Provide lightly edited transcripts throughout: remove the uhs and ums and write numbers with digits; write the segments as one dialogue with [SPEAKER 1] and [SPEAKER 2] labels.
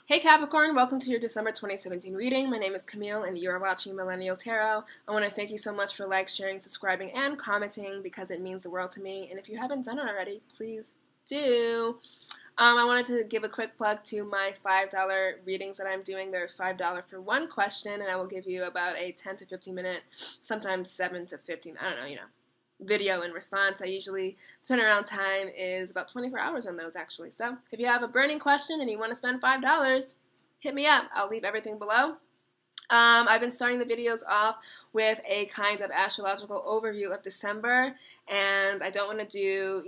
[SPEAKER 1] Hey Capricorn, welcome to your December 2017 reading. My name is Camille and you are watching Millennial Tarot. I want to thank you so much for sharing, subscribing, and commenting because it means the world to me. And if you haven't done it already, please do. I wanted to give a quick plug to my $5 readings that I'm doing. They're $5 for one question, and I will give you about a 10 to 15 minute, sometimes 7 to 15, I don't know, video in response. I usually, turnaround time is about 24 hours on those actually. So if you have a burning question and you want to spend $5, hit me up. I'll leave everything below. I've been starting the videos off with a kind of astrological overview of December, and I don't want to do,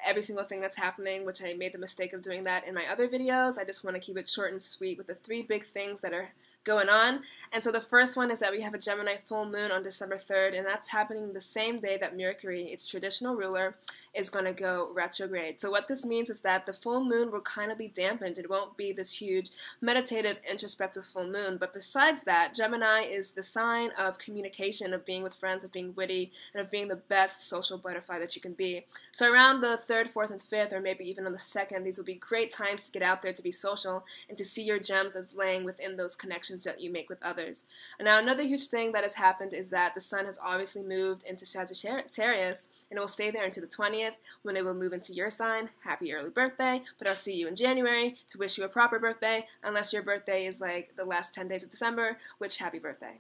[SPEAKER 1] every single thing that's happening, which I made the mistake of doing that in my other videos. I just want to keep it short and sweet with the 3 big things that are going on. And so the first one is that we have a Gemini full moon on December 3rd, and that's happening the same day that Mercury, its traditional ruler, is going to go retrograde. So what this means is that the full moon will kind of be dampened. It won't be this huge meditative, introspective full moon. But besides that, Gemini is the sign of communication, of being with friends, of being witty, and of being the best social butterfly that you can be. So around the 3rd, 4th, and 5th, or maybe even on the 2nd, these will be great times to get out there to be social and to see your gems as laying within those connections that you make with others. And now another huge thing that has happened is that the sun has obviously moved into Sagittarius, and it will stay there until the 20th, when it will move into your sign. Happy early birthday, but I'll see you in January to wish you a proper birthday, unless your birthday is like the last 10 days of December, which happy birthday.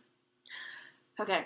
[SPEAKER 1] Okay,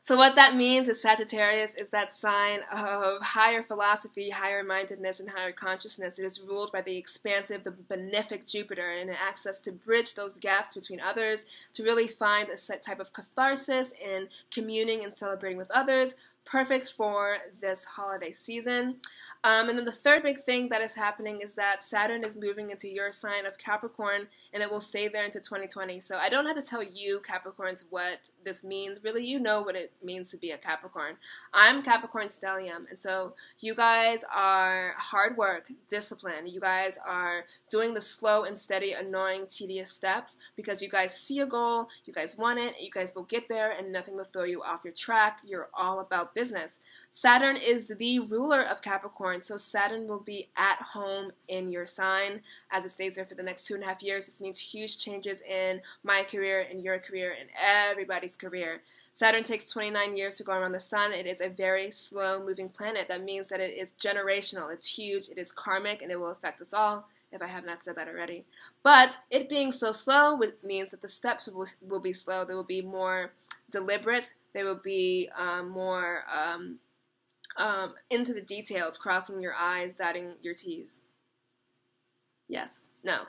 [SPEAKER 1] so what that means is Sagittarius is that sign of higher philosophy, higher mindedness, and higher consciousness. It is ruled by the expansive, the benefic Jupiter, and it acts us to bridge those gaps between others, to really find a set type of catharsis in communing and celebrating with others, perfect for this holiday season. And then the third big thing that is happening is that Saturn is moving into your sign of Capricorn, and it will stay there into 2020. So I don't have to tell you, Capricorns, what this means. Really, you know what it means to be a Capricorn. I'm Capricorn Stellium, and so you guys are hard work, discipline. You guys are doing the slow and steady, annoying, tedious steps because you guys see a goal, you guys want it, you guys will get there, and nothing will throw you off your track. You're all about business. Saturn is the ruler of Capricorn, so Saturn will be at home in your sign as it stays there for the next 2.5 years. This means huge changes in my career, in your career, in everybody's career. Saturn takes 29 years to go around the sun. It is a very slow-moving planet. That means that it is generational. It's huge. It is karmic, and it will affect us all, if I have not said that already. But it being so slow means that the steps will be slow. They will be more deliberate. They will be more into the details, crossing your I's, dotting your T's. Yes, no.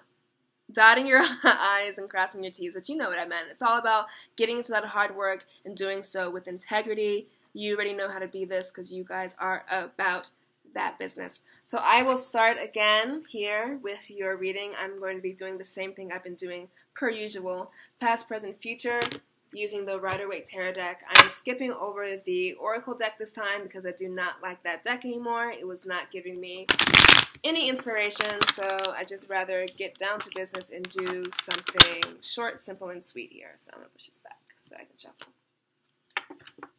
[SPEAKER 1] Dotting your I's and crossing your T's, but you know what I meant. It's all about getting into that hard work and doing so with integrity. You already know how to be this because you guys are about that business. So I will start again here with your reading. I'm going to be doing the same thing I've been doing per usual, past, present, future, using the Rider-Waite Tarot deck. I'm skipping over the Oracle deck this time because I do not like that deck anymore. It was not giving me any inspiration, so I just rather get down to business and do something short, simple, and sweet here. So I'm going to push this back so I can shuffle.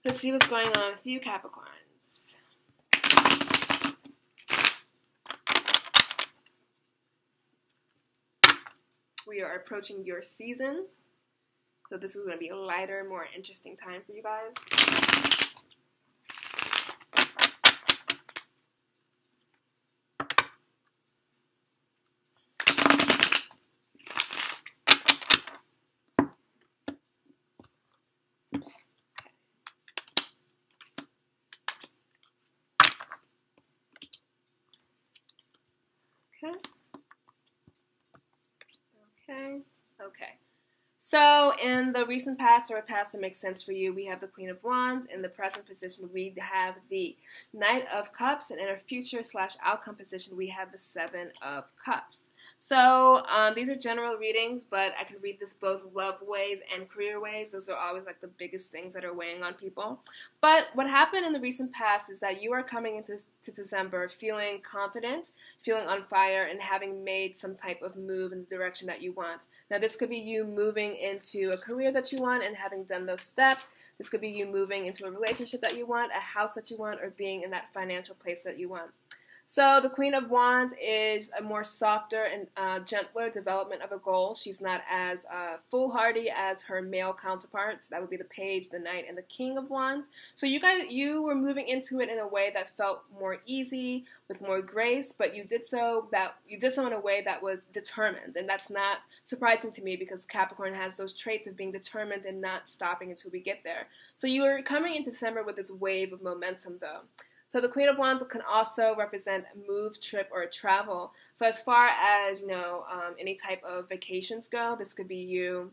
[SPEAKER 1] Let's see what's going on with you, Capricorns. We are approaching your season. So this is going to be a lighter, more interesting time for you guys. Okay. So in the recent past, or a past that makes sense for you, we have the Queen of Wands. In the present position, we have the Knight of Cups. And in our future/outcome position, we have the Seven of Cups. So these are general readings, but I can read this both love ways and career ways. Those are always like the biggest things that are weighing on people. But what happened in the recent past is that you are coming into December feeling confident, feeling on fire, and having made some type of move in the direction that you want. Now, this could be you moving into a career that you want and having done those steps. This could be you moving into a relationship that you want, a house that you want, or being in that financial place that you want. So the Queen of Wands is a more softer and gentler development of a goal. She's not as foolhardy as her male counterparts. That would be the Page, the Knight, and the King of Wands. So you were moving into it in a way that felt more easy, with more grace, but you did so in a way that was determined, and that's not surprising to me because Capricorn has those traits of being determined and not stopping until we get there. So you are coming into December with this wave of momentum, though. So the Queen of Wands can also represent a move, trip, or travel. So as far as, any type of vacations go, this could be you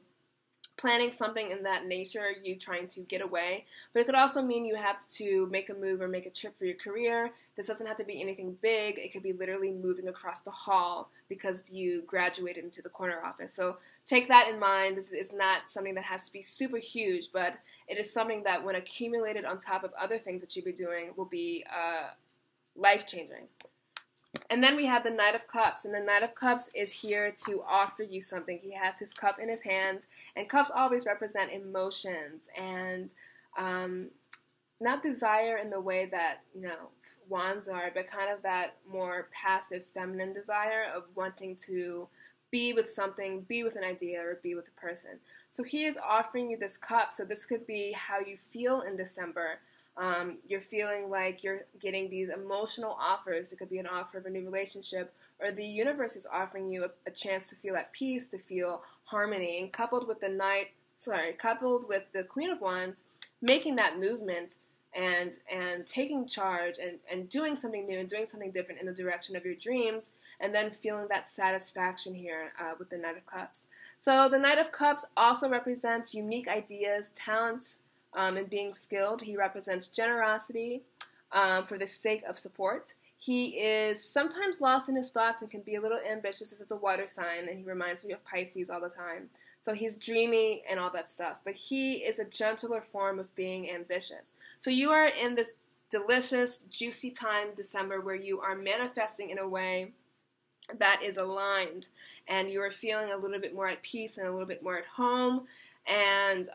[SPEAKER 1] planning something in that nature, you trying to get away. But it could also mean you have to make a move or make a trip for your career. This doesn't have to be anything big. It could be literally moving across the hall because you graduated into the corner office. So take that in mind. This is not something that has to be super huge, but it is something that when accumulated on top of other things that you'll be doing will be life-changing. And then we have the Knight of Cups, and the Knight of Cups is here to offer you something. He has his cup in his hand, and cups always represent emotions and not desire in the way that, wands are, but kind of that more passive feminine desire of wanting to be with something, be with an idea, or be with a person. So he is offering you this cup, so this could be how you feel in December. You're feeling like you're getting these emotional offers. It could be an offer of a new relationship, or the universe is offering you a chance to feel at peace, to feel harmony. And coupled with the Queen of Wands, making that movement and taking charge and doing something new and doing something different in the direction of your dreams, and then feeling that satisfaction here with the Knight of Cups. So the Knight of Cups also represents unique ideas, talents, and being skilled. He represents generosity for the sake of support. He is sometimes lost in his thoughts and can be a little ambitious. This is a water sign, and he reminds me of Pisces all the time. So he's dreamy and all that stuff, but he is a gentler form of being ambitious. So you are in this delicious, juicy time, December, where you are manifesting in a way that is aligned, and you are feeling a little bit more at peace and a little bit more at home, and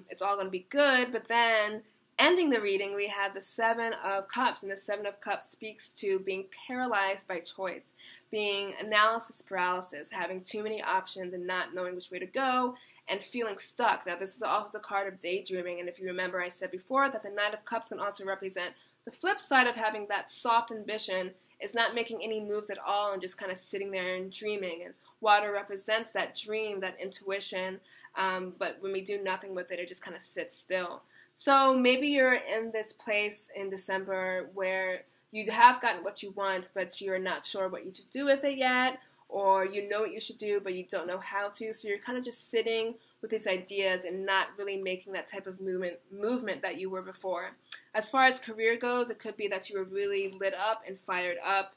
[SPEAKER 1] it's all going to be good. But then ending the reading, we have the Seven of Cups, and the Seven of Cups speaks to being paralyzed by choice, being analysis paralysis, having too many options and not knowing which way to go, and feeling stuck. Now, this is also the card of daydreaming, and if you remember, I said before that the Knight of Cups can also represent the flip side of having that soft ambition is not making any moves at all and just kind of sitting there and dreaming. And water represents that dream, that intuition, but when we do nothing with it, it just kind of sits still. So maybe you're in this place in December where you have gotten what you want, but you're not sure what you should do with it yet, or you know what you should do, but you don't know how to. So you're kind of just sitting with these ideas and not really making that type of movement that you were before. As far as career goes, it could be that you were really lit up and fired up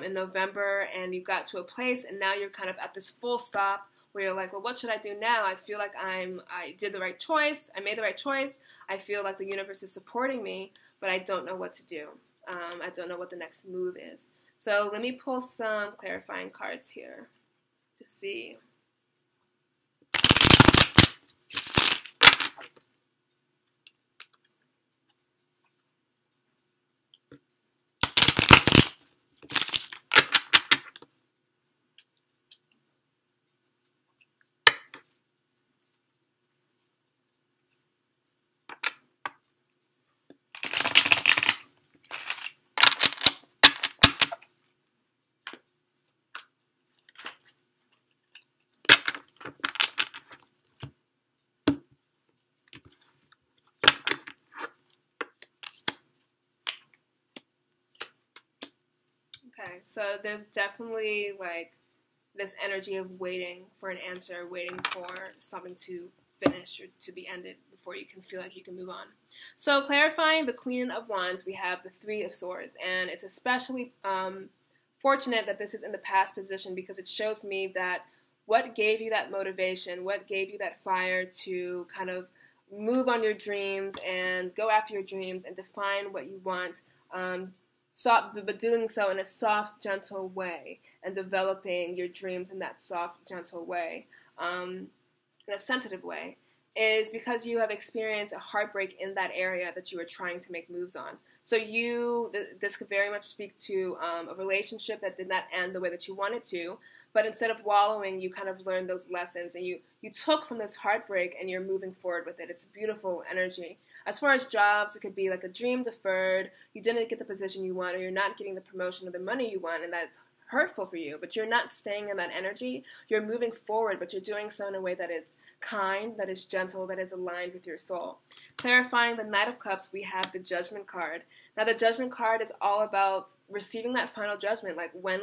[SPEAKER 1] in November, and you got to a place, and now you're kind of at this full stop where you're like, well, what should I do now? I feel like I did the right choice. I made the right choice. I feel like the universe is supporting me, but I don't know what to do. I don't know what the next move is. So let me pull some clarifying cards here to see. Okay, so there's definitely like this energy of waiting for an answer, waiting for something to finish or to be ended before you can feel like you can move on. So clarifying the Queen of Wands, we have the Three of Swords, and it's especially fortunate that this is in the past position because it shows me that what gave you that motivation, what gave you that fire to kind of move on your dreams and go after your dreams and define what you want, but doing so in a soft, gentle way and developing your dreams in that soft, gentle way, in a sensitive way, is because you have experienced a heartbreak in that area that you are trying to make moves on. So this could very much speak to a relationship that did not end the way that you wanted to, but instead of wallowing, you kind of learned those lessons, and you took from this heartbreak and you're moving forward with it. It's beautiful energy. As far as jobs, it could be like a dream deferred, you didn't get the position you want, or you're not getting the promotion or the money you want, and that's hurtful for you, but you're not staying in that energy. You're moving forward, but you're doing so in a way that is kind, that is gentle, that is aligned with your soul. Clarifying the Knight of Cups, we have the Judgment card. Now, the Judgment card is all about receiving that final judgment, like when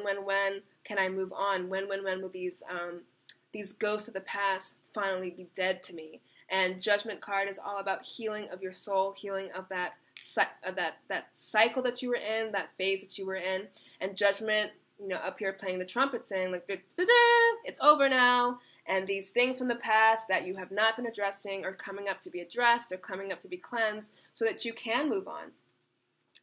[SPEAKER 1] can I move on? When will these ghosts of the past finally be dead to me? And Judgment card is all about healing of your soul, healing of that cycle that you were in, that phase that you were in. And Judgment, up here playing the trumpet saying, like, it's over now. And these things from the past that you have not been addressing are coming up to be addressed, or coming up to be cleansed so that you can move on.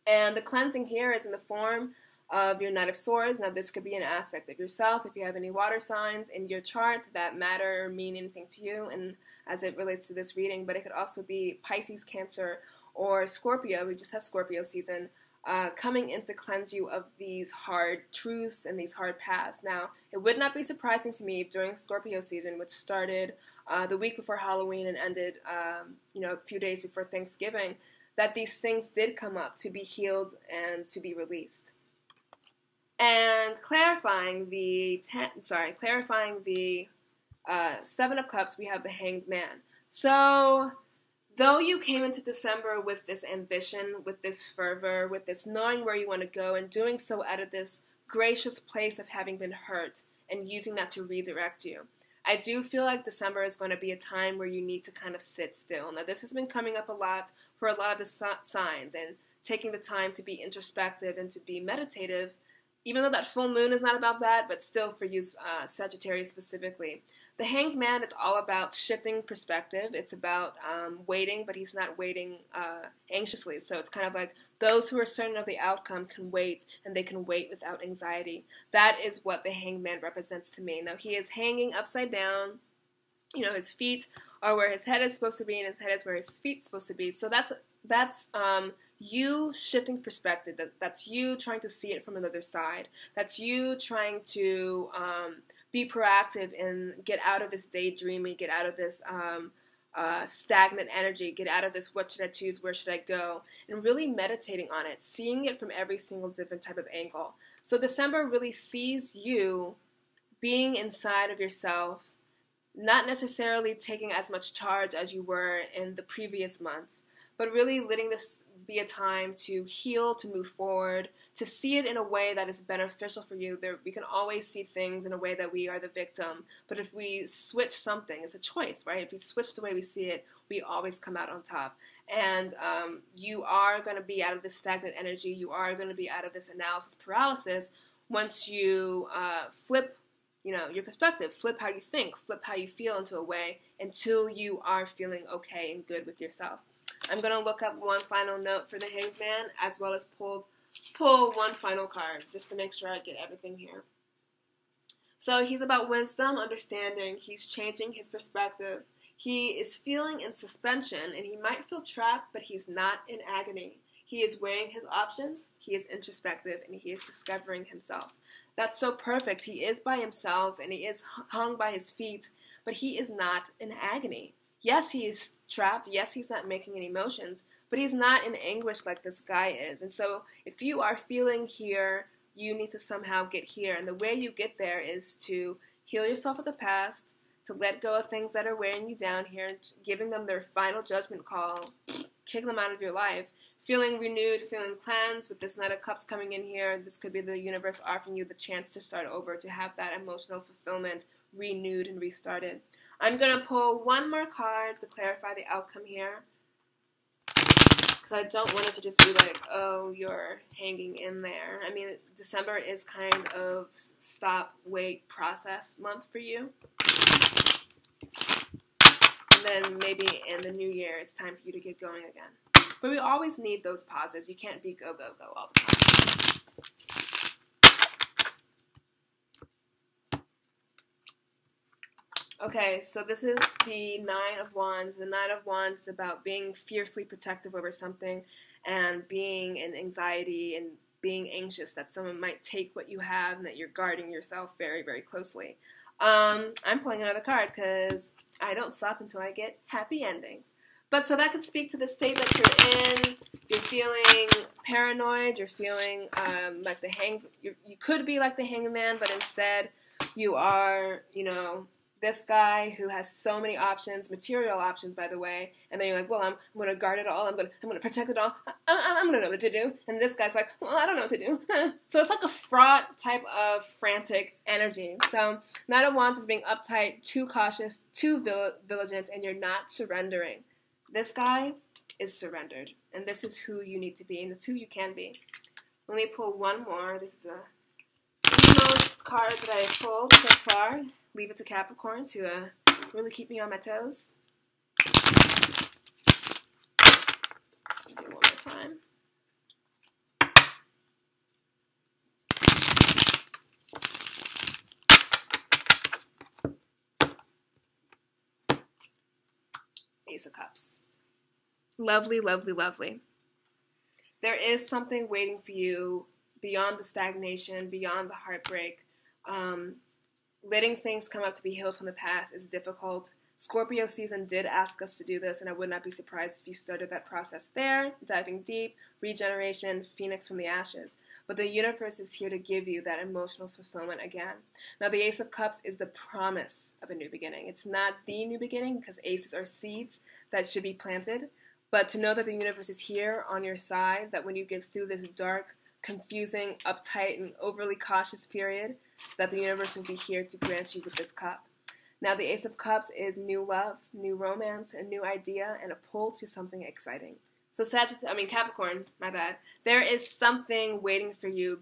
[SPEAKER 1] And the cleansing here is in the form of your Knight of Swords. Now, this could be an aspect of yourself. If you have any water signs in your chart that matter or mean anything to you, and as it relates to this reading, but it could also be Pisces, Cancer, or Scorpio. We just have Scorpio season coming in to cleanse you of these hard truths and these hard paths. Now, it would not be surprising to me if during Scorpio season, which started the week before Halloween and ended a few days before Thanksgiving, that these things did come up to be healed and to be released. And clarifying the Seven of Cups, we have the Hanged Man. So, though you came into December with this ambition, with this fervor, with this knowing where you want to go, and doing so out of this gracious place of having been hurt and using that to redirect you, I do feel like December is going to be a time where you need to kind of sit still. Now, this has been coming up a lot for a lot of the signs, and taking the time to be introspective and to be meditative, even though that full moon is not about that, but still for you, Sagittarius specifically. The Hanged Man is all about shifting perspective. It's about waiting, but he's not waiting anxiously. So it's kind of like those who are certain of the outcome can wait, and they can wait without anxiety. That is what the Hanged Man represents to me. Now, he is hanging upside down. His feet are where his head is supposed to be, and his head is where his feet are supposed to be. So that's you shifting perspective. That's you trying to see it from another side. That's you trying to be proactive and get out of this daydreaming, get out of this stagnant energy, get out of this what should I choose, where should I go, and really meditating on it, seeing it from every single different type of angle. So December really sees you being inside of yourself, not necessarily taking as much charge as you were in the previous months, but really letting this be a time to heal, to move forward, to see it in a way that is beneficial for you. We can always see things in a way that we are the victim, but if we switch something, it's a choice, right? If we switch the way we see it, we always come out on top. And you are going to be out of this stagnant energy. You are going to be out of this analysis paralysis once you flip your perspective, flip how you think, flip how you feel into a way until you are feeling okay and good with yourself. I'm going to look up one final note for the Hanged Man, as well as pull one final card, just to make sure I get everything here. So he's about wisdom, understanding. He's changing his perspective. He is feeling in suspension, and he might feel trapped, but he's not in agony. He is weighing his options, he is introspective, and he is discovering himself. That's so perfect. He is by himself, and he is hung by his feet, but he is not in agony. Yes, he is trapped. Yes, he's not making any motions, but he's not in anguish like this guy is. And so if you are feeling here, you need to somehow get here. And the way you get there is to heal yourself of the past, to let go of things that are weighing you down here, giving them their final judgment call, kick them out of your life, feeling renewed, feeling cleansed. With this Knight of Cups coming in here, this could be the universe offering you the chance to start over, to have that emotional fulfillment renewed and restarted. I'm going to pull one more card to clarify the outcome here, because I don't want it to just be like, oh, you're hanging in there. I mean, December is kind of stop, wait, process month for you. And then maybe in the new year, it's time for you to get going again. But we always need those pauses. You can't be go, go, go all the time. Okay, so this is the Nine of Wands. The Nine of Wands is about being fiercely protective over something and being in anxiety and being anxious that someone might take what you have and that you're guarding yourself very, very closely. I'm pulling another card because I don't stop until I get happy endings. But so that could speak to the state that you're in. You're feeling paranoid. You're feeling like you could be like the hangman, but instead you are, this guy who has so many options, material options, by the way, and then you're like, well, I'm going to guard it all, I'm going to protect it all, I'm going to know what to do, and this guy's like, well, I don't know what to do. So it's like a fraught type of frantic energy. So Knight of Wands is being uptight, too cautious, too vigilant, and you're not surrendering. This guy is surrendered, and this is who you need to be, and it's who you can be. Let me pull one more. This is the most cards that I've pulled so far. Leave it to Capricorn to really keep me on my toes. Do it one more time. Ace of Cups. Lovely, lovely, lovely. There is something waiting for you beyond the stagnation, beyond the heartbreak. Letting things come up to be healed from the past is difficult. Scorpio season did ask us to do this, and I would not be surprised if you started that process there, diving deep, regeneration, phoenix from the ashes. But the universe is here to give you that emotional fulfillment again. Now, the Ace of Cups is the promise of a new beginning. It's not the new beginning because aces are seeds that should be planted, but to know that the universe is here on your side, that when you get through this dark, confusing, uptight, and overly cautious period, that the universe will be here to grant you with this cup. Now, the Ace of Cups is new love, new romance, a new idea, and a pull to something exciting. So Capricorn, my bad. There is something waiting for you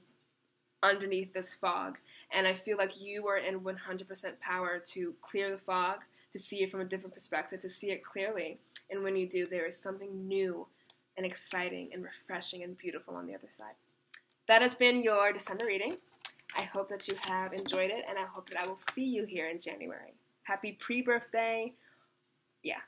[SPEAKER 1] underneath this fog, and I feel like you are in 100% power to clear the fog, to see it from a different perspective, to see it clearly. And when you do, there is something new and exciting and refreshing and beautiful on the other side. That has been your December reading. I hope that you have enjoyed it, and I hope that I will see you here in January. Happy pre-birthday. Yeah.